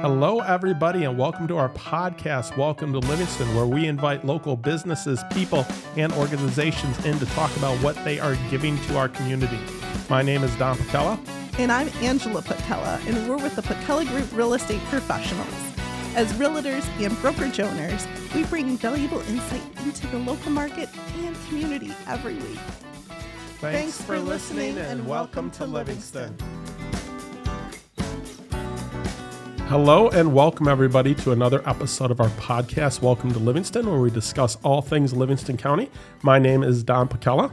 Hello, everybody, and welcome to our podcast, Welcome to Livingston, where we invite local businesses, people, and organizations in to talk about what they are giving to our community. My name is Don Patella. And I'm Angela Patella, and we're with the Patella Group Real Estate Professionals. As realtors and brokerage owners, we bring valuable insight into the local market and community every week. Thanks for listening, and welcome to Livingston. Hello and welcome everybody to another episode of our podcast, Welcome to Livingston, where we discuss all things Livingston County. My name is Don Patella.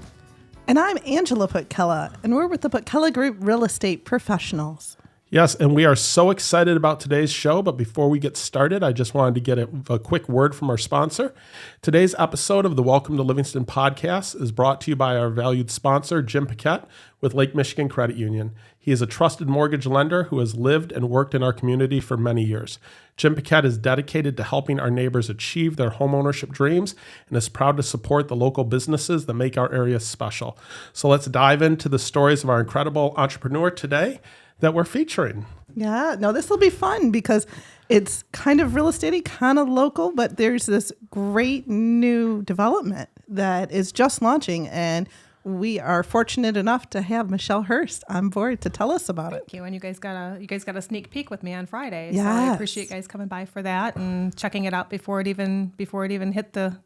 And I'm Angela Patella, and we're with the Patella Group Real Estate Professionals. Yes, and we are so excited about today's show, but before we get started, I just wanted to get a quick word from our sponsor. Today's episode of the Welcome to Livingston podcast is brought to you by our valued sponsor, Jim Paquette, with Lake Michigan Credit Union. He is a trusted mortgage lender who has lived and worked in our community for many years. Jim Paquette is dedicated to helping our neighbors achieve their homeownership dreams and is proud to support the local businesses that make our area special. So let's dive into the stories of our incredible entrepreneur today that we're featuring. Yeah, no, this will be fun because it's kind of real estate-y, kind of local, but there's this great new development that is just launching, and we are fortunate enough to have Michelle Herrst on board to tell us about it. Thank you. And you guys got a sneak peek with me on Friday. Yes. So I appreciate you guys coming by for that and checking it out before it even hit the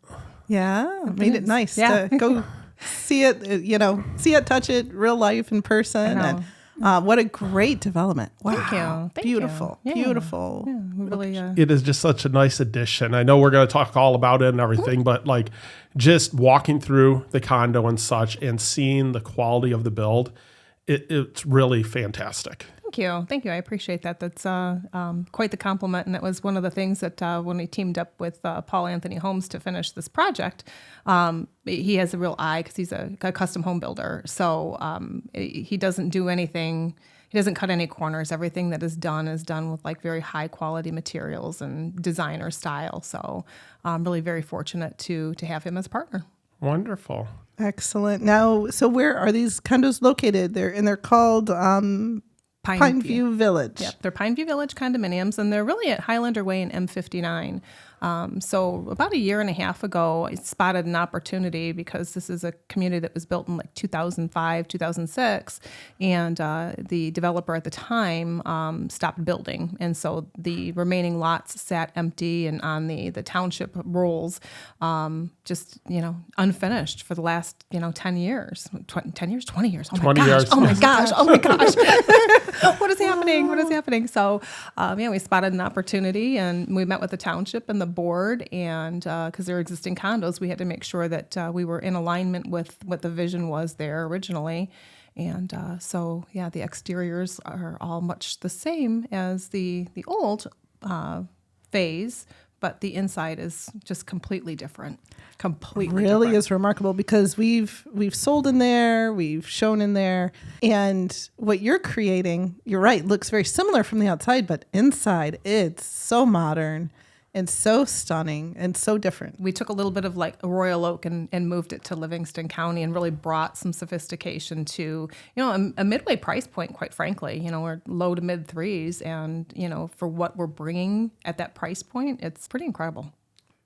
made it nice to go see it, touch it, real life in person. And what a great development. Wow. Thank beautiful. you. Beautiful. Yeah, really, It is just such a nice addition. I know we're going to talk all about it and everything, but like just walking through the condo and such and seeing the quality of the build, it's really fantastic. Thank you. I appreciate that. That's quite the compliment. And that was one of the things that when we teamed up with Paul Anthony Homes to finish this project, he has a real eye because he's a custom home builder. So he doesn't do anything. He doesn't cut any corners. Everything that is done with like very high quality materials and designer style. So I'm really very fortunate to have him as a partner. Wonderful. Excellent. Now, so where are these condos located? They're called Pineview Village. Yep, they're Pineview Village condominiums, and they're really at Highlander Way and M59. So about a year and a half ago, I spotted an opportunity because this is a community that was built in like 2005, 2006, and the developer at the time stopped building. And so the remaining lots sat empty and on the township rolls, just, unfinished for the last, 10 years. 10 years? 20 years. Oh, 20 my gosh. years. Oh, my gosh. Oh, my gosh. What is happening? So, we spotted an opportunity, and we met with the township and the board, and because they're existing condos, we had to make sure that we were in alignment with what the vision was there originally. And the exteriors are all much the same as the old phase, but the inside is just completely different. Really is remarkable because we've sold in there, we've shown in there, and what you're creating, you're right, looks very similar from the outside, but inside it's so modern and so stunning and so different. We took a little bit of like a Royal Oak and moved it to Livingston County and really brought some sophistication to, a midway price point, quite frankly. We're low to mid threes, and, for what we're bringing at that price point, it's pretty incredible.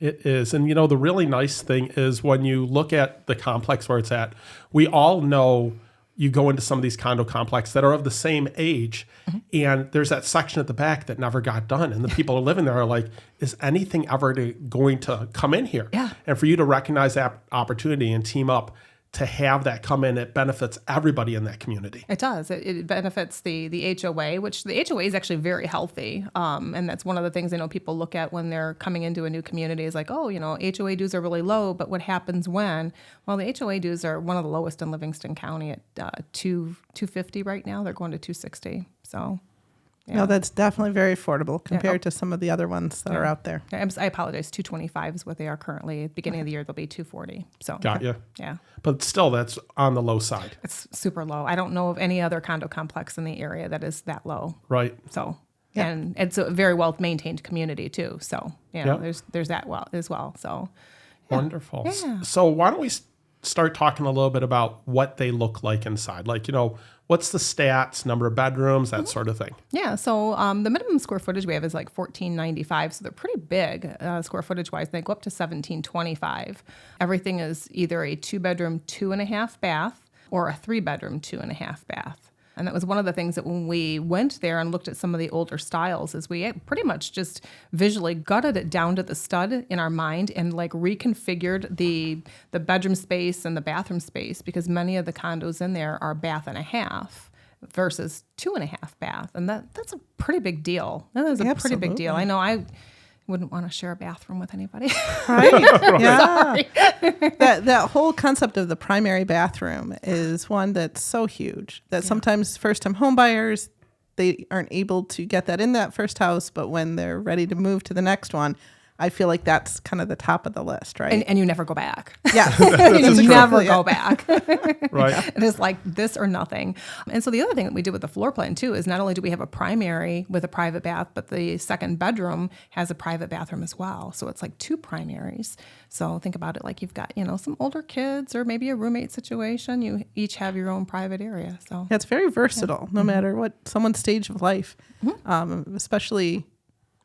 It is. And, the really nice thing is when you look at the complex where it's at, we all know you go into some of these condo complexes that are of the same age, and there's that section at the back that never got done. And the people who live in there are like, is anything ever going to come in here? Yeah. And for you to recognize that opportunity and team up to have that come in, it benefits everybody in that community. It does. It benefits the HOA, which the HOA is actually very healthy. And that's one of the things I know people look at when they're coming into a new community is like, HOA dues are really low, but what happens when? Well, the HOA dues are one of the lowest in Livingston County at $250 right now. They're going to $260. So. Yeah. No, that's definitely very affordable compared to some of the other ones that are out there. I apologize. $225 is what they are currently. At the beginning of the year, they'll be $240. So got you. Yeah. But still, that's on the low side. It's super low. I don't know of any other condo complex in the area that is that low. Right. So, and it's a very well maintained community too. So, there's that as well. So, wonderful. Yeah. So why don't we start talking a little bit about what they look like inside. Like, what's the stats, number of bedrooms, that sort of thing. Yeah, so the minimum square footage we have is like 1,495, so they're pretty big square footage wise. They go up to 1,725. Everything is either a 2-bedroom, 2.5 bath, or a 3-bedroom, 2.5 bath. And that was one of the things that when we went there and looked at some of the older styles is we pretty much just visually gutted it down to the stud in our mind and like reconfigured the bedroom space and the bathroom space, because many of the condos in there are bath and a half versus 2.5 bath. And that's a pretty big deal. That is a pretty big deal. I know I wouldn't want to share a bathroom with anybody. Right? Yeah. That whole concept of the primary bathroom is one that's so huge that sometimes first-time home buyers, they aren't able to get that in that first house, but when they're ready to move to the next one, I feel like that's kind of the top of the list, right? And you never go back. Yeah. You never go back. Right. It is like this or nothing. And so the other thing that we did with the floor plan too is not only do we have a primary with a private bath, but the second bedroom has a private bathroom as well. So it's like 2 primaries. So think about it like you've got, some older kids or maybe a roommate situation. You each have your own private area. So it's very versatile, no matter what someone's stage of life, especially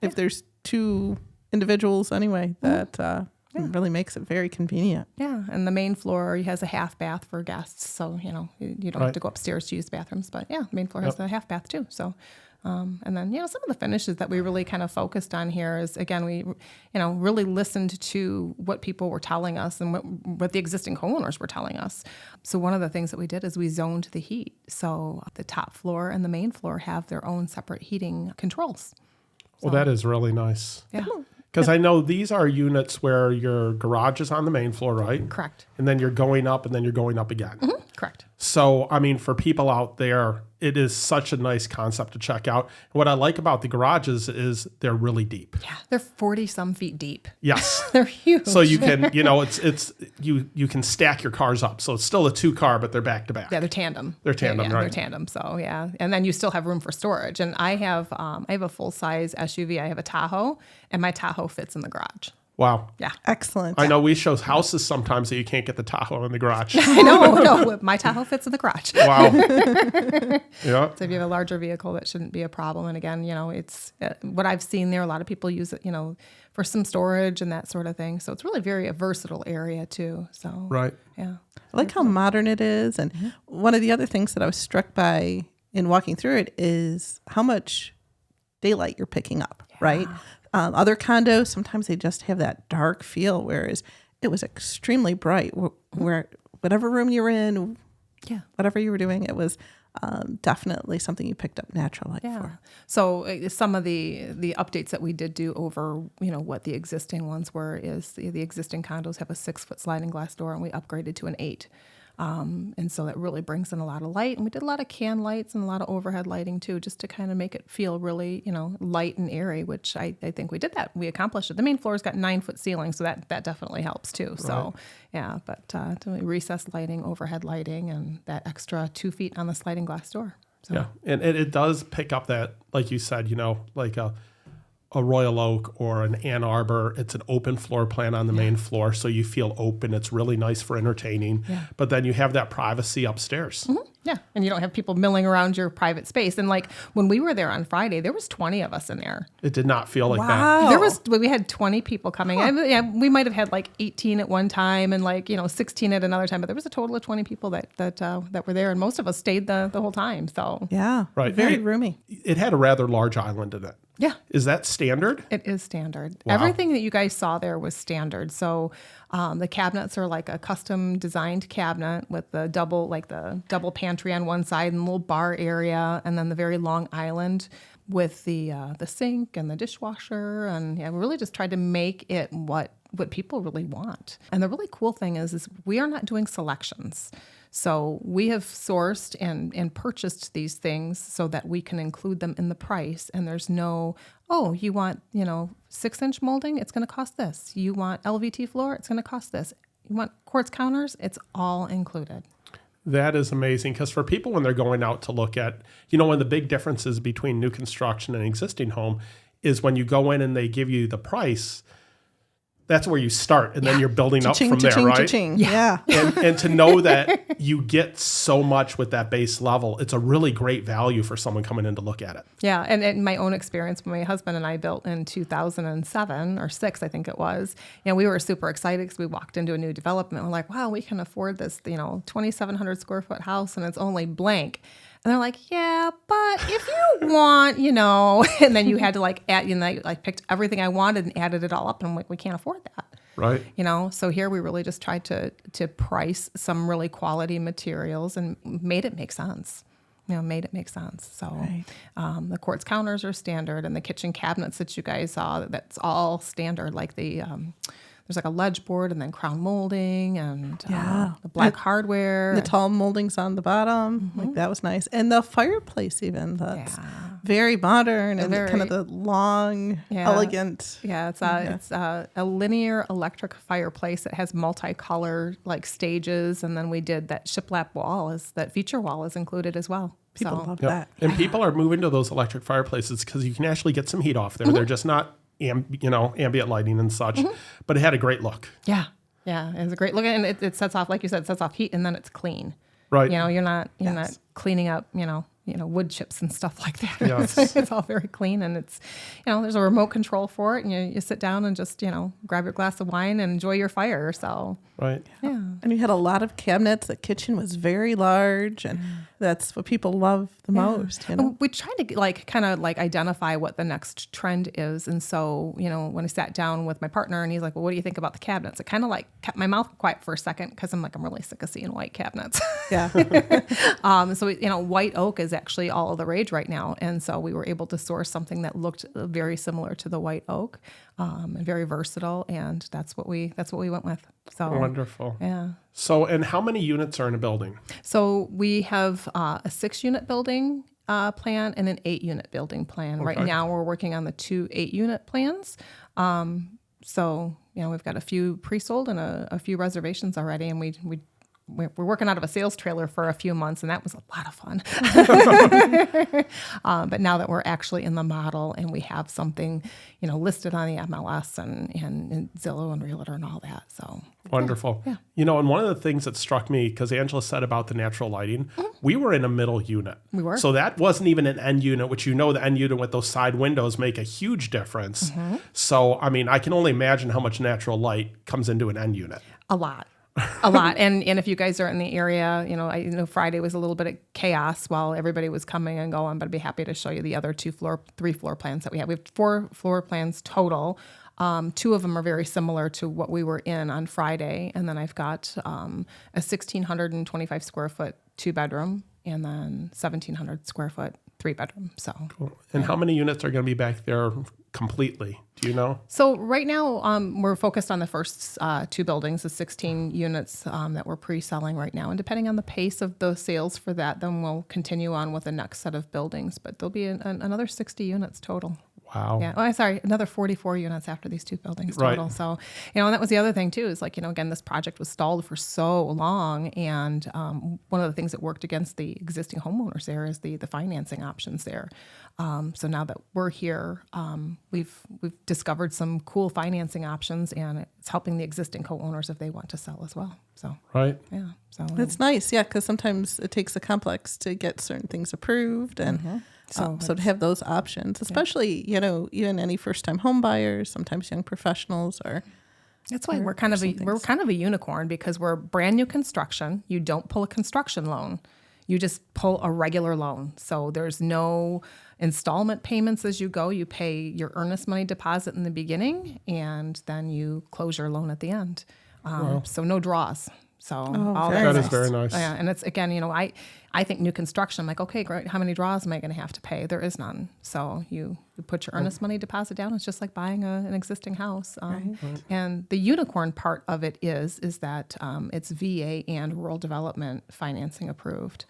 if there's 2 individuals anyway, that really makes it very convenient. Yeah, and the main floor has a half bath for guests, so you don't have to go upstairs to use bathrooms. But yeah, the main floor has a half bath too. So, and then some of the finishes that we really kind of focused on here is, again, we really listened to what people were telling us and what the existing homeowners were telling us. So one of the things that we did is we zoned the heat. So the top floor and the main floor have their own separate heating controls. Well, that is really nice. Yeah. Because I know these are units where your garage is on the main floor, right? Correct. And then you're going up and then you're going up again. Mm-hmm. Correct. So, I mean, for people out there, it is such a nice concept to check out. What I like about the garages is they're really deep. Yeah, they're 40-some feet deep. Yes. They're huge. So you can, you can stack your cars up. So it's still a 2-car, but they're back to back. Yeah, they're tandem. They're tandem, right? They're tandem. So yeah, and then you still have room for storage. And I have a full-size SUV. I have a Tahoe, and my Tahoe fits in the garage. Wow. Yeah. Excellent. I know we show houses sometimes that you can't get the Tahoe in the garage. I know. No, my Tahoe fits in the garage. Wow. Yeah. So if you have a larger vehicle, that shouldn't be a problem. And again, it's what I've seen there. A lot of people use it, for some storage and that sort of thing. So it's really a versatile area too. So Right. Yeah. I like how modern it is. And one of the other things that I was struck by in walking through it is how much daylight you're picking up, right? Other condos, sometimes they just have that dark feel, whereas it was extremely bright. Where whatever room you were in, whatever you were doing, it was definitely something you picked up natural light for. So some of the updates that we did do over, what the existing ones were is the existing condos have a 6-foot sliding glass door, and we upgraded to an 8. And so that really brings in a lot of light. And we did a lot of can lights and a lot of overhead lighting too, just to kind of make it feel really, light and airy, which I think we did that. We accomplished it. The main floor's got 9-foot ceilings, so that definitely helps too. Right. So yeah, but recessed lighting, overhead lighting, and that extra 2 feet on the sliding glass door. So. Yeah, and it does pick up that, like you said, like a Royal Oak or an Ann Arbor, it's an open floor plan on the main floor, so you feel open. It's really nice for entertaining. Yeah. But then you have that privacy upstairs. Mm-hmm. Yeah, and you don't have people milling around your private space. And like when we were there on Friday, there was 20 of us in there. It did not feel like that. We had 20 people coming. Huh. We might have had like 18 at one time and 16 at another time, but there was a total of 20 people that were there, and most of us stayed the whole time. So yeah, right, very roomy. It had a rather large island in it. Yeah. Is that standard? It is standard. Wow. Everything that you guys saw there was standard. So the cabinets are like a custom designed cabinet with the double pantry on one side and a little bar area, and then the very long island with the sink and the dishwasher. And we really just tried to make it what people really want. And the really cool thing is we are not doing selections. So we have sourced and purchased these things so that we can include them in the price. And there's no, you want, 6-inch molding? It's going to cost this. You want LVT floor? It's going to cost this. You want quartz counters? It's all included. That is amazing, because for people when they're going out to look at, one of the big differences between new construction and existing home is when you go in and they give you the price, that's where you start, and then you're building up from there, right? Cha-ching. Yeah. And to know that you get so much with that base level, it's a really great value for someone coming in to look at it. Yeah, and in my own experience, when my husband and I built in 2007 or 6, I think it was, we were super excited because we walked into a new development. We're like, wow, we can afford this, 2,700 square foot house, and it's only blank. And they're like, yeah, but if you want, and then you had to add, picked everything I wanted and added it all up. And I'm like, we can't afford that. Right. So here we really just tried to price some really quality materials and made it make sense. Made it make sense. So Right. The quartz counters are standard, and the kitchen cabinets that you guys saw, that's all standard. Like there's like a ledge board and then crown molding and the black hardware. The tall moldings on the bottom, like that was nice. And the fireplace even, that's very modern and kind of the long, elegant. Yeah, it's a linear electric fireplace. It has multicolor stages, and then we did that shiplap wall, that feature wall is included as well. People love that. And people are moving to those electric fireplaces because you can actually get some heat off there. They're just not ambient lighting and such, but it had a great look. Yeah, it was a great look, and it sets off, like you said, sets off heat, and then it's clean. Right. You're not cleaning up, wood chips and stuff like that. Yes. It's all very clean, and it's, there's a remote control for it, and you sit down and just, grab your glass of wine and enjoy your fire. So. Right. Yeah. And you had a lot of cabinets. The kitchen was very large, and that's what people love the most. We tried to identify what the next trend is. And so, when I sat down with my partner and he's like, well, what do you think about the cabinets? It kind of kept my mouth quiet for a second because I'm really sick of seeing white cabinets. Yeah. So, white oak is actually all of the rage right now. And so we were able to source something that looked very similar to the white oak, and very versatile. And that's what we went with. So wonderful. Yeah. So, and how many units are in a building? So we have a 6-unit building plan and an 8-unit building plan. Okay. Right now we're working on the 2 8-unit plans. So, we've got a few pre-sold and a few reservations already, and we're working out of a sales trailer for a few months, and that was a lot of fun. But now that we're actually in the model and we have something, listed on the MLS and Zillow and Realtor and all that. So wonderful. Yeah. And one of the things that struck me, because Angela said about the natural lighting, we were in a middle unit. We were. So that wasn't even an end unit, which the end unit with those side windows make a huge difference. So, I can only imagine how much natural light comes into an end unit. A lot. And if you guys are in the area, I know Friday was a little bit of chaos while everybody was coming and going, but I'd be happy to show you the other 3 floor plans that we have. We have 4 floor plans total. 2 of them are very similar to what we were in on Friday. And then I've got a 1,625 square foot 2-bedroom and then 1,700 square foot 3-bedroom. So cool. And how many units are going to be back there completely? Do you know? So right now we're focused on the first 2 buildings, the 16 units that we're pre-selling right now. And depending on the pace of those sales for that, then we'll continue on with the next set of buildings. But there'll be another 60 units total. Wow. Yeah. Oh, sorry. Another 44 units after these 2 buildings total. Right. So, and that was the other thing too, is again, this project was stalled for so long. And one of the things that worked against the existing homeowners there is the financing options there. So now that we're here, we've discovered some cool financing options, and it's helping the existing co-owners if they want to sell as well. So, right. Yeah. So that's nice. Yeah. Because sometimes it takes a complex to get certain things approved, and so to have those options, especially, even any first-time home buyers, sometimes young professionals that's why we're kind of a unicorn, because we're brand new construction. You don't pull a construction loan. You just pull a regular loan. So there's no installment payments as you go. You pay your earnest money deposit in the beginning, and then you close your loan at the end. So no draws. So all that is very nice. Yeah, and it's, again, I think new construction, I'm like, okay, great. How many draws am I going to have to pay? There is none. So you put your earnest money deposit down. It's just like buying an existing house. And the unicorn part of it is that it's VA and rural development financing approved,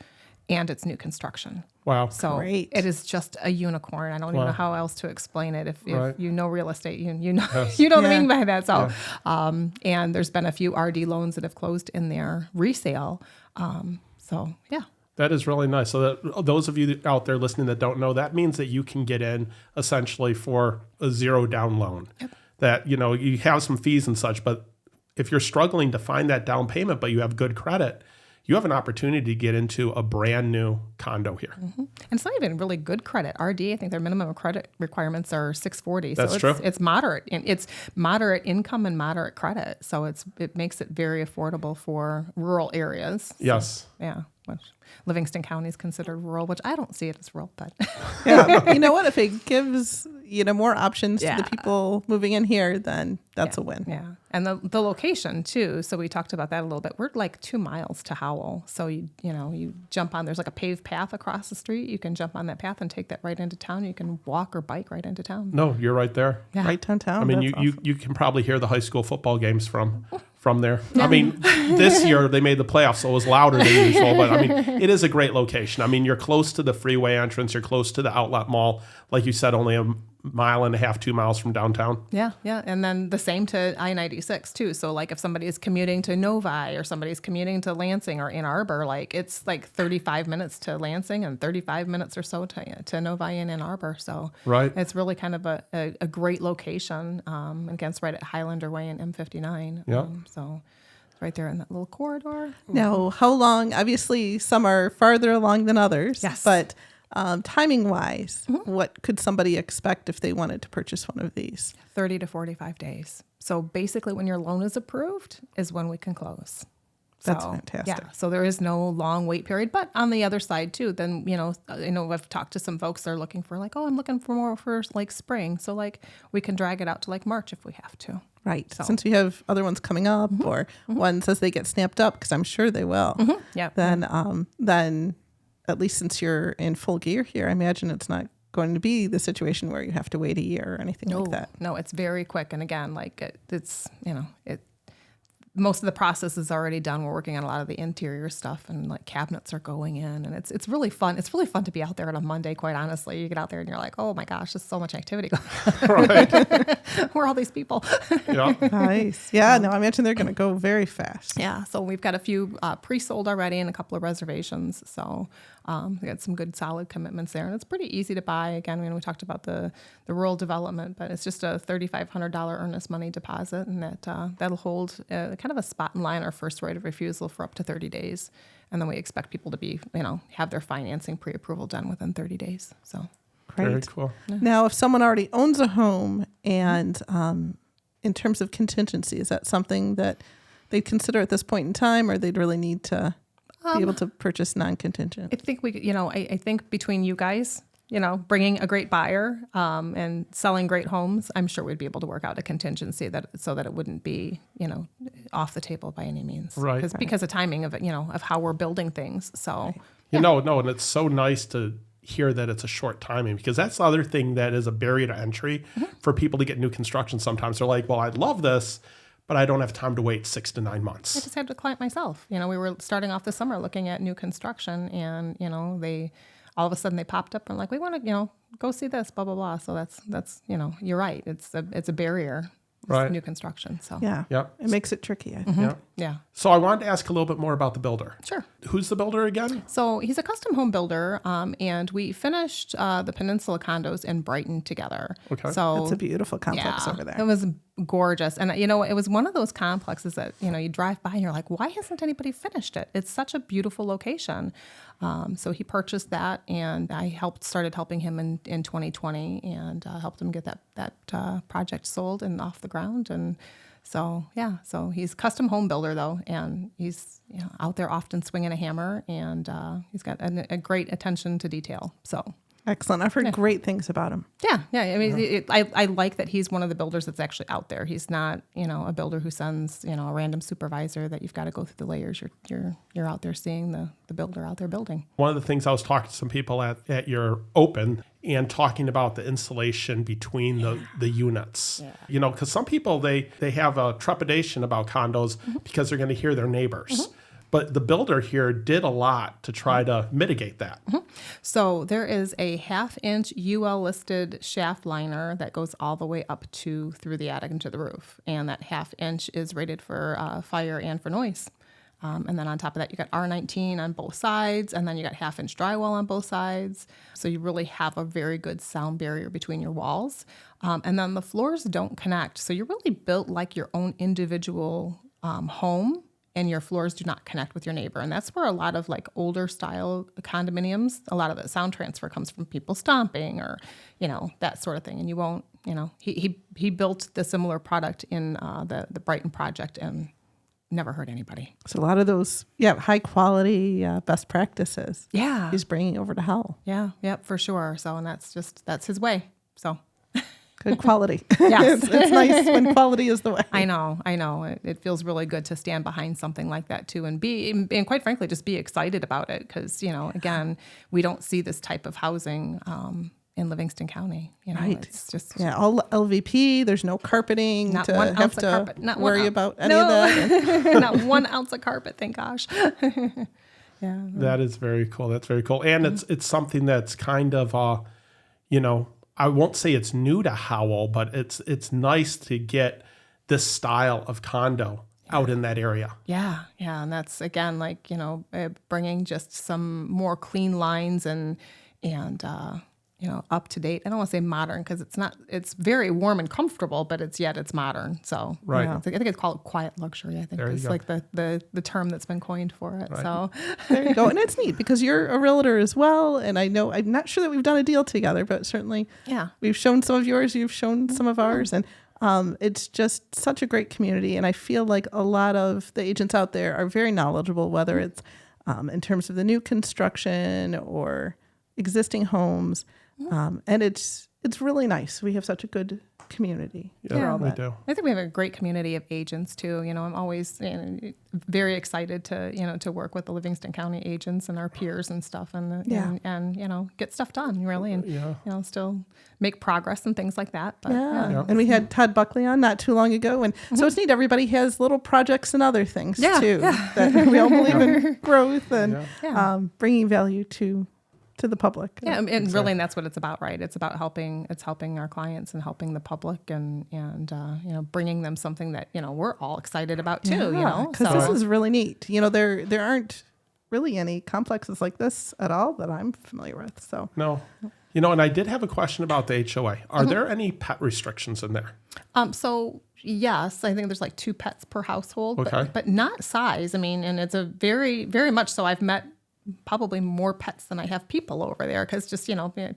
and it's new construction. Wow. So great. It is just a unicorn. I don't even know how else to explain it. If you know real estate, you know Yes. you know what I mean by that. So, and there's been a few RD loans that have closed in their resale. So yeah. That is really nice. So that those of you out there listening that don't know, that means that you can get in essentially for a 0 down loan. Yep. that, you have some fees and such, but if you're struggling to find that down payment, but you have good credit, you have an opportunity to get into a brand new condo here. And it's not even really good credit. RD, I think their minimum credit requirements are 640. That's so true. It's moderate. And it's moderate income and moderate credit. So it makes it very affordable for rural areas. Yes. Yeah. Which Livingston County is considered rural, which I don't see it as rural, but Yeah. You know what? If it gives, more options to Yeah. the people moving in here, then that's a win. yeah. And the location too. So we talked about that a little bit. We're like 2 miles to Howell. So you jump on, there's like a paved path across the street. You can jump on that path and take that right into town. You can walk or bike right into town. No, you're right there. Yeah. Right downtown. I mean, That's you awesome. you can probably hear the high school football games from there. I mean, this year they made the playoffs, so it was louder than usual. But I mean, it is a great location. I mean, you're close to the freeway entrance. You're close to the outlet mall. Like you said, only a mile and a half, 2 miles from downtown. Yeah, yeah. And then the same to I-96 too. So like if somebody is commuting to Novi or somebody's commuting to Lansing or Ann Arbor, like it's like 35 minutes to Lansing and 35 minutes or so to Novi and Ann Arbor. So Right. it's really kind of a great location against right at Highlander Way and M59. Yeah. So it's right there in that little corridor. Now, how long? Obviously, some are farther along than others. Yes. But timing wise, what could somebody expect if they wanted to purchase one of these? 30 to 45 days. So basically when your loan is approved is when we can close. That's So, fantastic. Yeah, so there is no long wait period. But on the other side too, then, I know I've talked to some folks that are looking for like, I'm looking for more for like spring. So like we can drag it out to like March if we have to. Right. So- Since we have other ones coming up or ones as they get snapped up, because I'm sure they will, Yeah. then at least since you're in full gear here, I imagine it's not going to be the situation where you have to wait a year or anything like that. No, it's very quick. And again, like it's, most of the process is already done. We're working on a lot of the interior stuff and like cabinets are going in and it's really fun. It's really fun to be out there on a Monday, quite honestly. You get out there and you're like, oh my gosh, there's so much activity going on. Right. Where are all these people? Yeah. Nice. Yeah, no, I imagine they're going to go very fast. Yeah, so we've got a few pre-sold already and a couple of reservations. So we got some good solid commitments there. And it's pretty easy to buy. Again, we talked about the rural development, but it's just a $3,500 earnest money deposit. And that'll hold kind of a spot in line, our first right of refusal for up to 30 days. And then we expect people to be, have their financing pre-approval done within 30 days. So Great. Very cool. Now, if someone already owns a home and in terms of contingency, is that something that they'd consider at this point in time, or they'd really need to be able to purchase non-contingent? I think I think between you guys, bringing a great buyer and selling great homes, I'm sure we'd be able to work out a contingency so that it wouldn't be, off the table by any means. Right. Because of timing of it, of how we're building things. So, No, and it's so nice to hear that it's a short timing, because that's the other thing that is a barrier to entry for people to get new construction. Sometimes they're like, well, I'd love this, but I don't have time to wait 6 to 9 months. I just had a client myself. We were starting off this summer looking at new construction and, they all of a sudden they popped up and like, we want to, go see this, blah, blah, blah. So that's, you're right. It's a barrier, Right. new construction. So, Yeah. Yep. It makes it tricky, I think. Yeah. yeah. So I wanted to ask a little bit more about the builder. Sure. Who's the builder again? So he's a custom home builder, and we finished the Peninsula condos in Brighton together. Okay. So It's a beautiful complex over there. It was gorgeous. And, it was one of those complexes that, you drive by and you're like, why hasn't anybody finished it? It's such a beautiful location. So he purchased that, and I started helping him in 2020 and helped him get that project sold and off the ground. And so, yeah, so he's a custom home builder, though, and he's out there often swinging a hammer, and he's got a great attention to detail. So. Excellent. I've heard great things about him. Yeah. I mean, I like that he's one of the builders that's actually out there. He's not, a builder who sends, a random supervisor that you've got to go through the layers. You're out there seeing the builder out there building. One of the things I was talking to some people at your open and talking about the insulation between the units. Yeah. Because some people, they have a trepidation about condos because they're going to hear their neighbors. But the builder here did a lot to try to mitigate that. So there is a 1/2-inch UL listed shaft liner that goes all the way up through the attic into the roof. And that 1/2 inch is rated for fire and for noise. And then on top of that, you got R19 on both sides, and then you got 1/2-inch drywall on both sides. So you really have a very good sound barrier between your walls. And then the floors don't connect. So you're really built like your own individual home, and your floors do not connect with your neighbor. And that's where a lot of like older style condominiums, a lot of the sound transfer comes from people stomping or, that sort of thing. And you won't, he built the similar product in the Brighton project and never hurt anybody. So a lot of those, high quality best practices. Yeah. He's bringing over to Howell. Yeah, for sure. So, and that's his way. So. Good quality. Yes. it's nice when quality is the way. I know. It feels really good to stand behind something like that too, and quite frankly, just be excited about it. Because, again, we don't see this type of housing in Livingston County. Right. It's just all LVP. There's no carpeting not to 1 have ounce to of carpet. Not worry about any of that. Not 1 ounce of carpet, thank gosh. Yeah. That is very cool. That's very cool. And it's something that's kind of, I won't say it's new to Howell, but it's nice to get this style of condo out in that area. Yeah. And that's, again, like, bringing just some more clean lines and up to date. I don't want to say modern because it's very warm and comfortable, but it's modern. So right. I think it's called quiet luxury. I think it's like the term that's been coined for it. Right. So there you go. And it's neat because you're a realtor as well. And I know, I'm not sure that we've done a deal together, but certainly we've shown some of yours, you've shown some of ours. And it's just such a great community. And I feel like a lot of the agents out there are very knowledgeable, whether it's in terms of the new construction or existing homes. And it's really nice. We have such a good community. Yeah, we do. I think we have a great community of agents too. I'm always very excited to work with the Livingston County agents and our peers and stuff, and get stuff done really, and still make progress and things like that. But, And we had Todd Buckley on not too long ago, and so it's neat. Everybody has little projects and other things too. That we all believe in growth and bringing value to the public. Yeah, and really, and that's what it's about, right? It's about helping our clients and helping the public and bringing them something that, we're all excited about too, Because this is really neat. There aren't really any complexes like this at all that I'm familiar with. So no. And I did have a question about the HOA. Are there any pet restrictions in there? So yes, I think there's like 2 pets per household, okay. but not size. I mean, and it's a very, very much so. I've met probably more pets than I have people over there because just,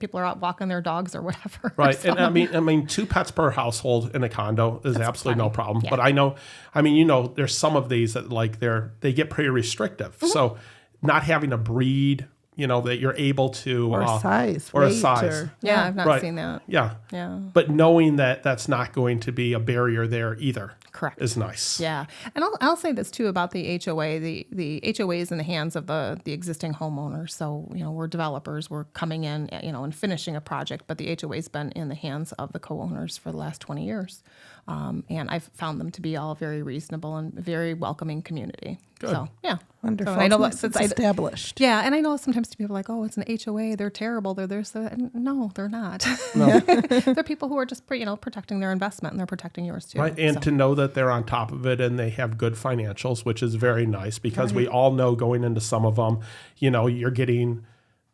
people are out walking their dogs or whatever. Right. So. And I mean, 2 pets per household in a condo is absolutely no problem. Yeah. But there's some of these that they get pretty restrictive. Mm-hmm. So not having a breed, that you're able to. Or size. Or a size. I've not seen that. Yeah. Yeah. But knowing that that's not going to be a barrier there either. Correct. Is nice. Yeah. And I'll say this too about the HOA. The HOA is in the hands of the existing homeowners. So, we're developers. We're coming in, and finishing a project, but the HOA's been in the hands of the co-owners for the last 20 years. And I've found them to be all very reasonable and very welcoming community. Good. So, yeah. Wonderful. So I know it's established. Yeah. And I know sometimes people are like, oh, it's an HOA. They're terrible. They're there. So no, they're not. No. They're people who are just, protecting their investment, and they're protecting yours too. Right. And to know that they're on top of it and they have good financials, which is very nice because we all know going into some of them,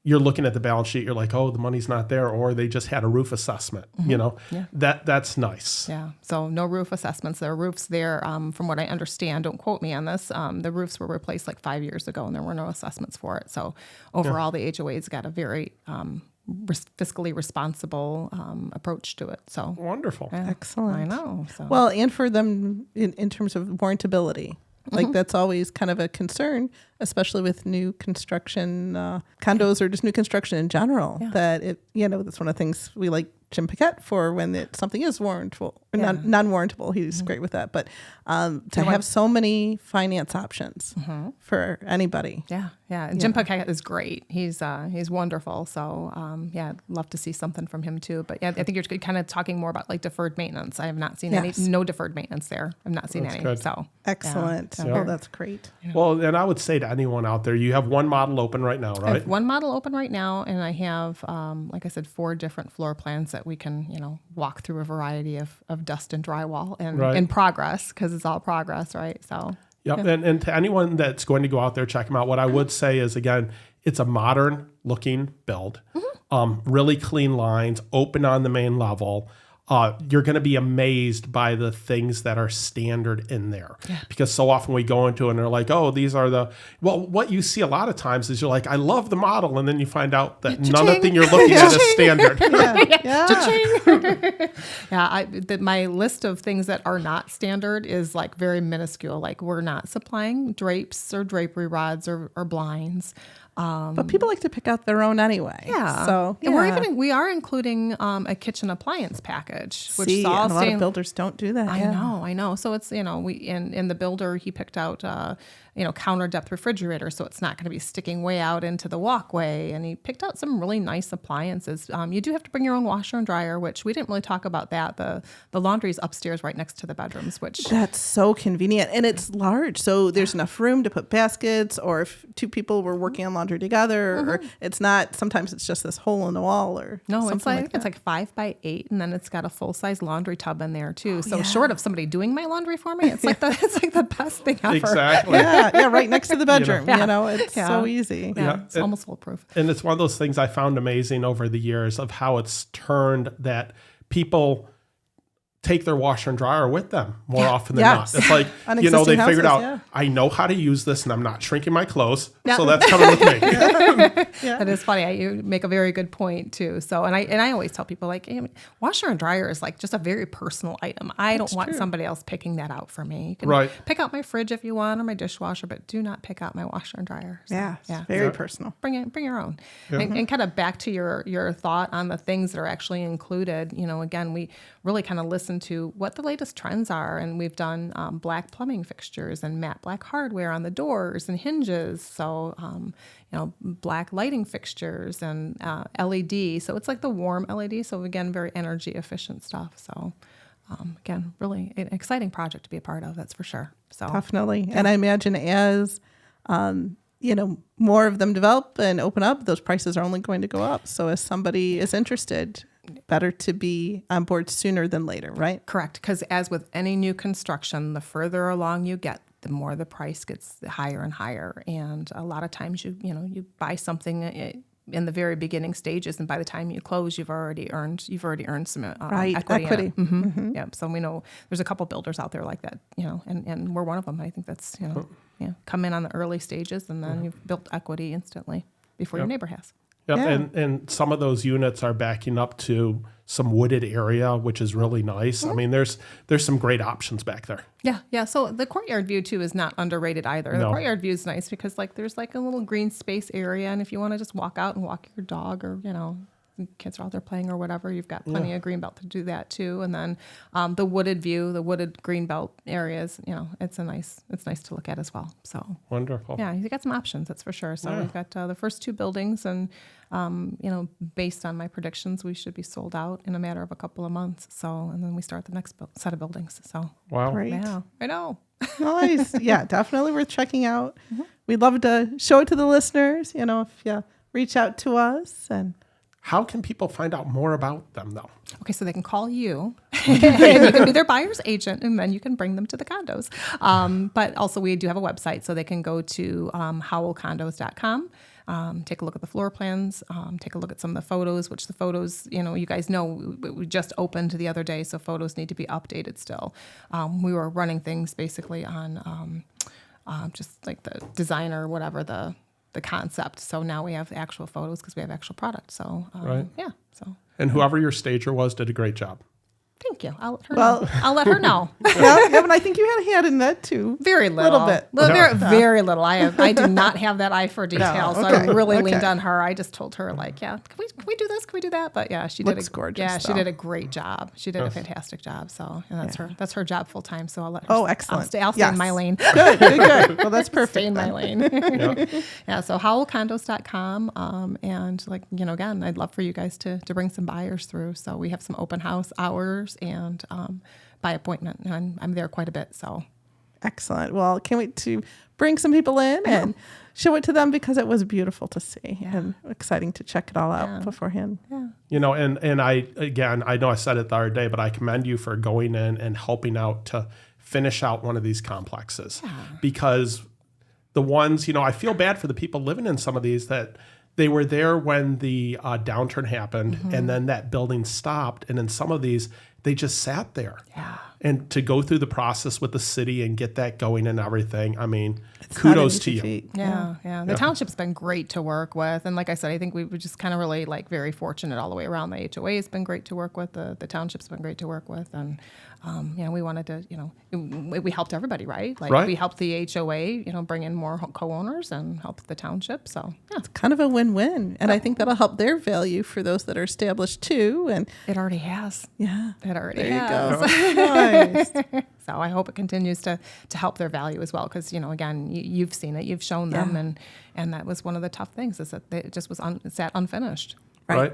you're looking at the balance sheet, you're like, oh, the money's not there, or they just had a roof assessment, that's nice. Yeah. So no roof assessments. There are roofs there, from what I understand, don't quote me on this, the roofs were replaced like 5 years ago and there were no assessments for it. So overall, the HOA's got a very fiscally responsible approach to it. So wonderful. Yeah, excellent. I know. So. Well, and for them in terms of warrantability. Like that's always kind of a concern, especially with new construction condos or just new construction in general. Yeah. That that's one of the things we like Jim Paquette for when something is warrantable or non-warrantable. He's great with that. But to have so many finance options for anybody. Yeah. And Jim Paquette is great. He's wonderful. So I'd love to see something from him too. But I think you're kind of talking more about like deferred maintenance. I have not seen no deferred maintenance there. I've not seen any. Good. So excellent. Yeah. Oh, that's great. Yeah. Well, and I would say to anyone out there, you have one model open right now, right? I have one model open right now, and I have, like I said, 4 different floor plans that we can, walk through a variety of dust and drywall and in progress, because it's all progress, right? So Yep. And to anyone that's going to go out there, check them out. What I would say is, again, it's a modern looking build, really clean lines, open on the main level. You're going to be amazed by the things that are standard in there, because so often we go into it and they're like, oh, these are what you see a lot of times is you're like, I love the model. And then you find out that nothing you're looking at is standard. My list of things that are not standard is like very minuscule. Like we're not supplying drapes or drapery rods or blinds. But people like to pick out their own anyway. Yeah. So and we are including a kitchen appliance package, which is all a lot of builders don't do that. I know. So it's, we in the builder, he picked out counter depth refrigerator, so it's not going to be sticking way out into the walkway. And he picked out some really nice appliances. You do have to bring your own washer and dryer, which we didn't really talk about that. The laundry's upstairs right next to the bedrooms, which that's so convenient, and it's large, so there's enough room to put baskets, or if two people were working on laundry together, or it's not. Sometimes it's just this hole in the wall, or it's like 5 by 8, and then it's got a full size laundry tub in there too. Short of somebody doing my laundry for me, it's like the best thing ever. Exactly. Yeah, right next to the bedroom. It's so easy. Yeah, it's almost foolproof. And it's one of those things I found amazing over the years of how it's turned that people take their washer and dryer with them more often than not. It's like, they figured out, I know how to use this and I'm not shrinking my clothes. So that's coming with me. That is funny. You make a very good point too. So, and I always tell people, like, washer and dryer is like just a very personal item. I don't want somebody else picking that out for me. You can pick out my fridge if you want, or my dishwasher, but do not pick out my washer and dryer. So, very personal. Bring your own. And kind of back to your thought on the things that are actually included. Again, we really kind of listen to what the latest trends are, and we've done black plumbing fixtures and matte black hardware on the doors and hinges. So black lighting fixtures and LED. So it's like the warm LED. So again, very energy efficient stuff. So again, really an exciting project to be a part of. That's for sure. So definitely. And I imagine as more of them develop and open up, those prices are only going to go up. So as somebody is interested, better to be on board sooner than later, right? Correct. Because as with any new construction, the further along you get, the more the price gets higher and higher. And a lot of times you buy something in the very beginning stages, and by the time you close, you've already earned some equity. Yeah. So we know there's a couple builders out there like that, and we're one of them. I think that's come in on the early stages, and then you've built equity instantly before your neighbor has. Yep. Yeah. And some of those units are backing up to some wooded area, which is really nice. I mean, there's some great options back there. Yeah. So the courtyard view too is not underrated either. No. The courtyard view is nice because there's like a little green space area, and if you want to just walk out and walk your dog, or kids are out there playing or whatever, you've got plenty of green belt to do that too. And then the wooded view, the wooded green belt areas, it's nice to look at as well. So wonderful. Yeah, you got some options, that's for sure. So we've got the first two buildings, and based on my predictions, we should be sold out in a matter of a couple of months. So, and then we start the next set of buildings. So wow, great. Yeah, I know. Nice. Yeah, definitely worth checking out. We'd love to show it to the listeners. If you reach out to us. And how can people find out more about them, though? Okay, so they can call you, and you can be their buyer's agent, and then you can bring them to the condos. But also, we do have a website, so they can go to howellcondos.com, take a look at the floor plans, take a look at some of the photos, which the photos, you guys know, we just opened the other day, so photos need to be updated still. We were running things basically on just like the design or whatever, the concept. So now we have the actual photos because we have actual product. So yeah. So and whoever your stager was did a great job. Thank you. I'll let her know. I'll let her know. Yeah, but I think you had a hand in that too. Very little. Very little. I do not have that eye for detail, so I really leaned on her. I just told her, like, can we do this? Can we do that? But yeah, she Looks gorgeous. Yeah, she did a great job. She did a fantastic job. So, and that's her job full time. So I'll let her. Oh, excellent. I'll stay in my lane. Good. Well, that's perfect. Stay in my lane. Yeah. So howellcondos.com. And again, I'd love for you guys to bring some buyers through. So we have some open house hours and by appointment, and I'm there quite a bit. So excellent. Well, can't wait to bring some people in and show it to them, because it was beautiful to see and exciting to check it all out beforehand. Yeah. And I know I said it the other day, but I commend you for going in and helping out to finish out one of these complexes. Because the ones, I feel bad for the people living in some of these that they were there when the downturn happened, and then that building stopped. And in some of these, they just sat there. Yeah. And to go through the process with the city and get that going and everything, I mean, kudos to you. Yeah. The township's been great to work with. And like I said, I think we were just kind of really very fortunate all the way around. The HOA has been great to work with. The township's been great to work with. And, we wanted to, we helped everybody, right? Right. We helped the HOA, bring in more co-owners and help the township. So, yeah. It's kind of a win-win. And I think that'll help their value for those that are established too. And It already has. yeah, It already there has. you go. Nice. So I hope it continues to help their value as well. Because, again, you've seen it, you've shown them. And that was one of the tough things is that it just was sat unfinished. Right.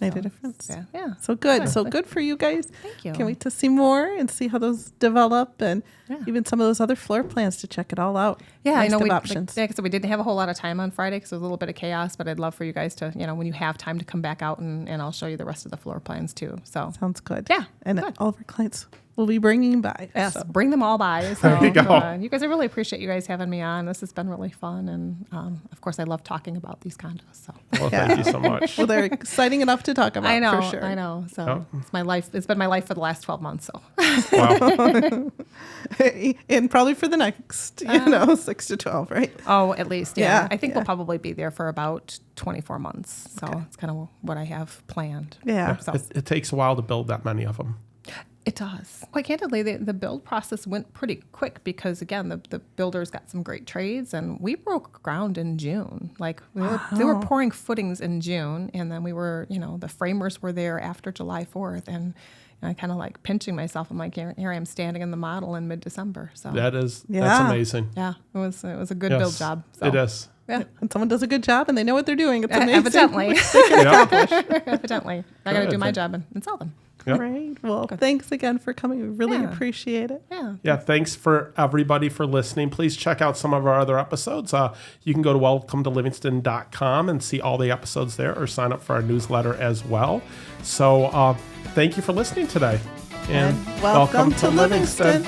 Made a difference. Yeah. So good. So good for you guys. Thank you. Can't wait to see more and see how those develop and even some of those other floor plans to check it all out. Yeah, I know. Options. So we didn't have a whole lot of time on Friday because it was a little bit of chaos, but I'd love for you guys to, when you have time to come back out and I'll show you the rest of the floor plans too. So Sounds good. Yeah, And good. all of our clients will be bringing by. yes, So. bring them all by. So, There you go. you guys, I really appreciate you guys having me on. This has been really fun. And of course, I love talking about these condos. So Well, thank you so much. Well, they're exciting enough to talk about I know, for sure. I know. So Oh. it's my life. It's been my life for the last 12 months. So Wow. And probably for the next, 6 to 12, right? oh, at least, Yeah, I think yeah. we'll probably be there for about 24 months. So it's kind of what I have planned. Yeah. So It takes a while to build that many of them. it does. Quite candidly, the build process went pretty quick because, again, the builders got some great trades, and we broke ground in June. They were pouring footings in June, and then we were, the framers were there after July 4th, and I kind of pinching myself. I'm like, here I am standing in the model in mid-December. So That's Yeah. amazing. yeah, it was a good Yes, build job. So. It is. Yeah. And someone does a good job and they know what they're doing. It's amazing. Evidently. Yeah. Evidently. I got to Good. do my job and sell them. Yep. Great. Well, thanks again for coming. We really Yeah. appreciate it. Yeah. Yeah, thanks for everybody for listening. Please check out some of our other episodes. You can go to welcometolivingston.com and see all the episodes there or sign up for our newsletter as well. So thank you for listening today. And welcome to Livingston.